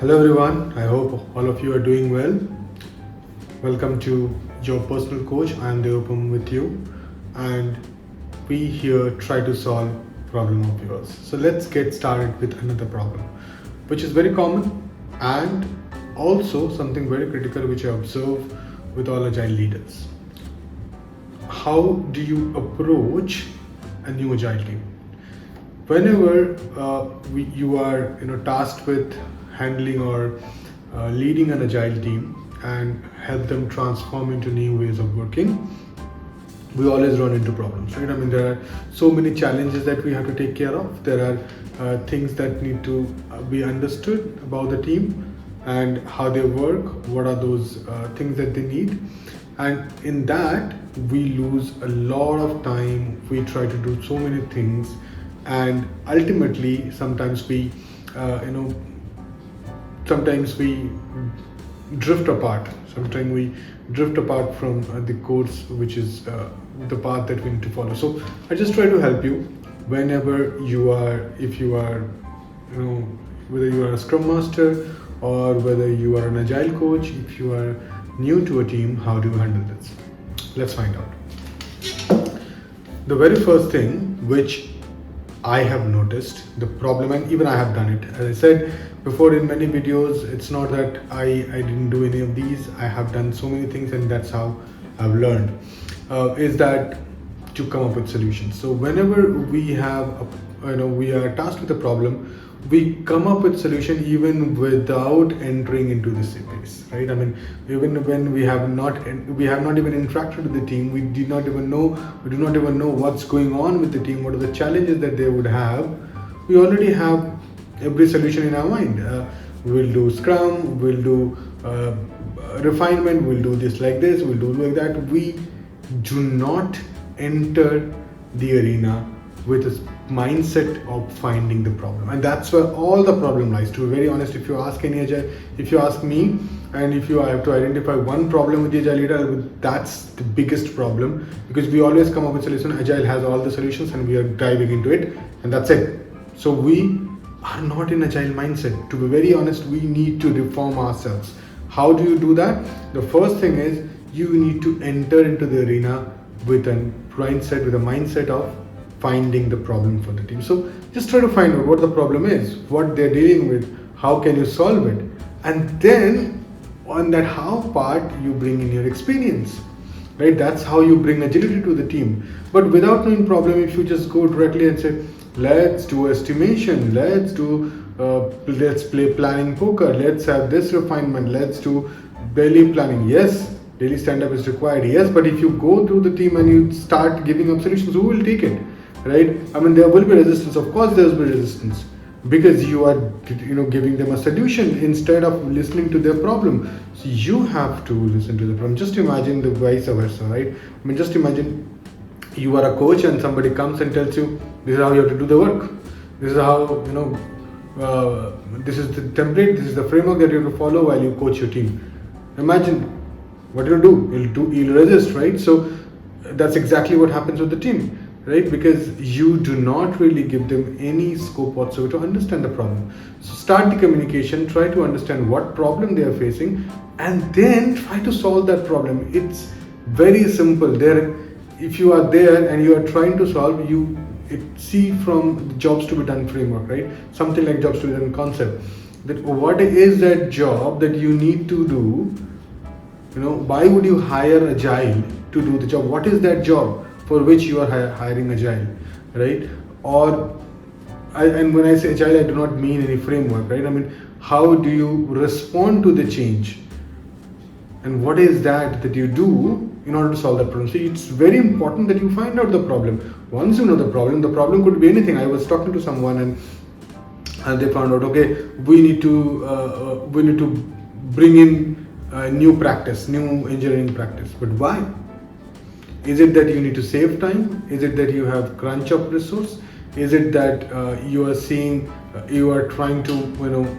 Hello everyone, I hope all of you are doing well. Welcome to your personal coach. I am Debopom with you, and we here try to solve problem of yours. So let's get started with another problem, which is very common and also something very critical which I observe with all agile leaders. How do you approach a new agile team? Whenever you are tasked with handling or leading an agile team and help them transform into new ways of working, we always run into problems, right? I mean, there are so many challenges that we have to take care of. There are things that need to be understood about the team and how they work, what are those things that they need. And in that, we lose a lot of time. We try to do so many things, and ultimately, sometimes we drift apart. Sometimes we drift apart from the course, which is the path that we need to follow. So I just try to help you whenever you are, if you are, whether you are a Scrum Master or whether you are an Agile Coach, if you are new to a team, how do you handle this? Let's find out. The very first thing which I have noticed the problem, and even I have done it. As I said before in many videos, it's not that I didn't do any of these. I have done so many things, and that's how I've learned. Is that to come up with solutions. So whenever we have, we are tasked with a problem, we come up with solution even without entering into the space, right? I mean, even when we have not even interacted with the team, we do not even know what's going on with the team, what are the challenges that they would have. We already have every solution in our mind. We'll do Scrum, we'll do refinement, we'll do this like this, we'll do like that. We do not enter the arena with a mindset of finding the problem, and that's where all the problem lies. To be very honest, if you ask any agile, if you ask me, and if you have to identify one problem with the agile leader, that's the biggest problem, because we always come up with solution. Agile has all the solutions and we are diving into it, and that's it. So we are not in agile mindset. To be very honest, we need to reform ourselves. How do you do that? The first thing is you need to enter into the arena with a mindset of finding the problem for the team. So just try to find out what the problem is, what they're dealing with, how can you solve it, and then on that how part you bring in your experience, right? That's how you bring agility to the team. But without knowing problem, if you just go directly and say, let's do estimation, let's play planning poker, let's have this refinement, let's do daily planning. Yes, daily stand-up is required. Yes, but if you go through the team and you start giving up solutions, who will take it? Right? I mean, there will be resistance. Of course, there will be resistance, because you are, giving them a solution instead of listening to their problem. So you have to listen to the problem. Just imagine the vice versa, right? I mean, just imagine you are a coach and somebody comes and tells you, this is how you have to do the work. This is how, this is the template, this is the framework that you have to follow while you coach your team. Imagine what you'll do. You'll resist, right? So that's exactly what happens with the team. Right? Because you do not really give them any scope whatsoever to understand the problem. So start the communication, try to understand what problem they are facing, and then try to solve that problem. It's very simple. If you are there and you are trying to solve, see from the jobs to be done framework, right? Something like jobs to be done concept. That what is that job that you need to do? Why would you hire Agile to do the job? What is that job for which you are hiring Agile, right? And when I say Agile, I do not mean any framework, right? I mean, how do you respond to the change? And what is that you do in order to solve that problem? So it's very important that you find out the problem. Once you know the problem could be anything. I was talking to someone and they found out, okay, we need to bring in new engineering practice. But why? Is it that you need to save time? Is it that you have crunch of resource? Is it that you are trying to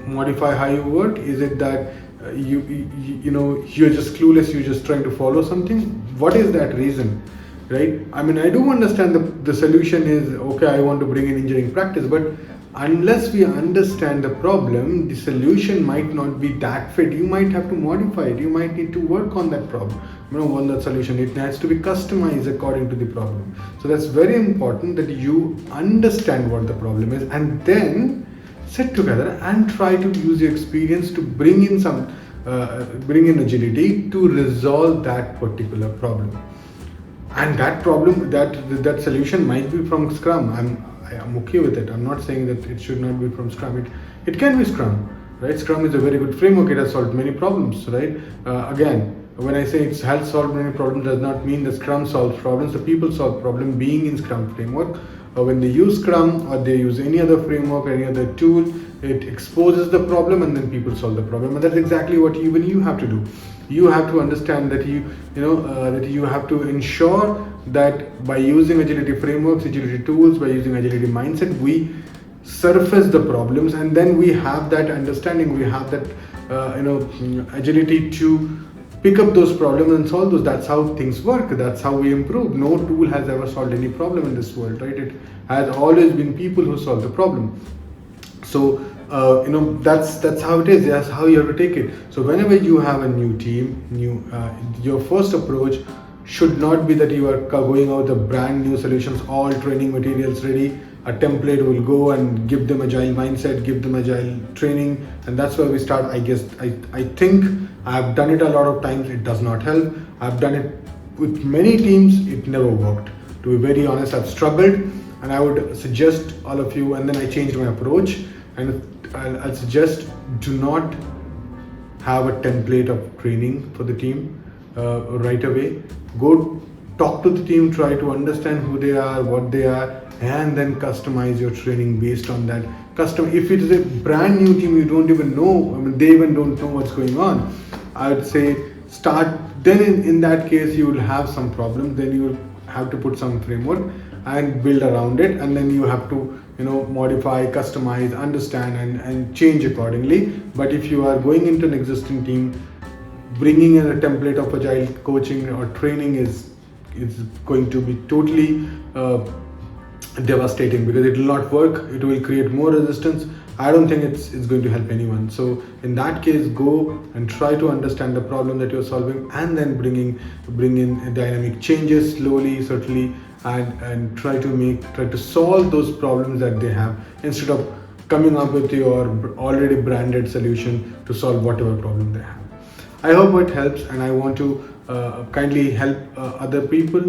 modify how you work? Is it that you're just clueless, you're just trying to follow something? What is that reason? right? I mean, I do understand the solution is, okay, I want to bring in engineering practice, but unless we understand the problem, the solution might not be that fit. You might have to modify it. You might need to work on that problem. On that solution, it has to be customized according to the problem. So that's very important that you understand what the problem is, and then sit together and try to use your experience to bring in agility to resolve that particular problem. And that problem, that solution might be from Scrum. I'm okay with it. I'm not saying that it should not be from Scrum. It can be Scrum, right? Scrum is a very good framework. It has solved many problems, right? Again, when I say it has solved many problems, does not mean that Scrum solves problems. The people solve problem being in Scrum framework. When they use Scrum or they use any other framework, any other tool, it exposes the problem and then people solve the problem. And that's exactly what even you have to do. You have to understand that that you have to ensure that by using agility frameworks, agility tools, by using agility mindset, we surface the problems, and then we have that understanding, we have that agility to pick up those problems and solve those. That's how things work. That's how we improve. No tool has ever solved any problem in this world, right? It has always been people who solve the problem. So that's how it is. That's how you have to take it. So whenever you have a new team, your first approach should not be that you are going out with a brand new solutions, all training materials ready. A template will go and give them agile mindset, give them agile training, and that's where we start. I guess I think I've done it a lot of times. It does not help. I've done it with many teams. It never worked. To be very honest, I've struggled, and I would suggest all of you. And then I changed my approach, and I'll suggest do not have a template of training for the team right away. Go talk to the team, try to understand who they are, what they are, and then customize your training based on that. If it is a brand new team, you don't even know, they even don't know what's going on, I would say start. Then in that case, you will have some problems. Then you will have to put some framework and build around it, and then you have to modify, customize, understand, and change accordingly. But if you are going into an existing team, bringing in a template of agile coaching or training is going to be totally devastating, because it will not work. It will create more resistance. I don't think it's going to help anyone. So in that case, go and try to understand the problem that you're solving, and then bring in dynamic changes slowly, certainly, and try to solve those problems that they have, instead of coming up with your already branded solution to solve whatever problem they have. I hope it helps, and I want to kindly help other people.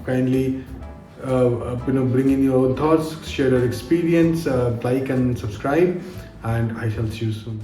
Kindly bring in your own thoughts, share your experience, like and subscribe, and I shall see you soon.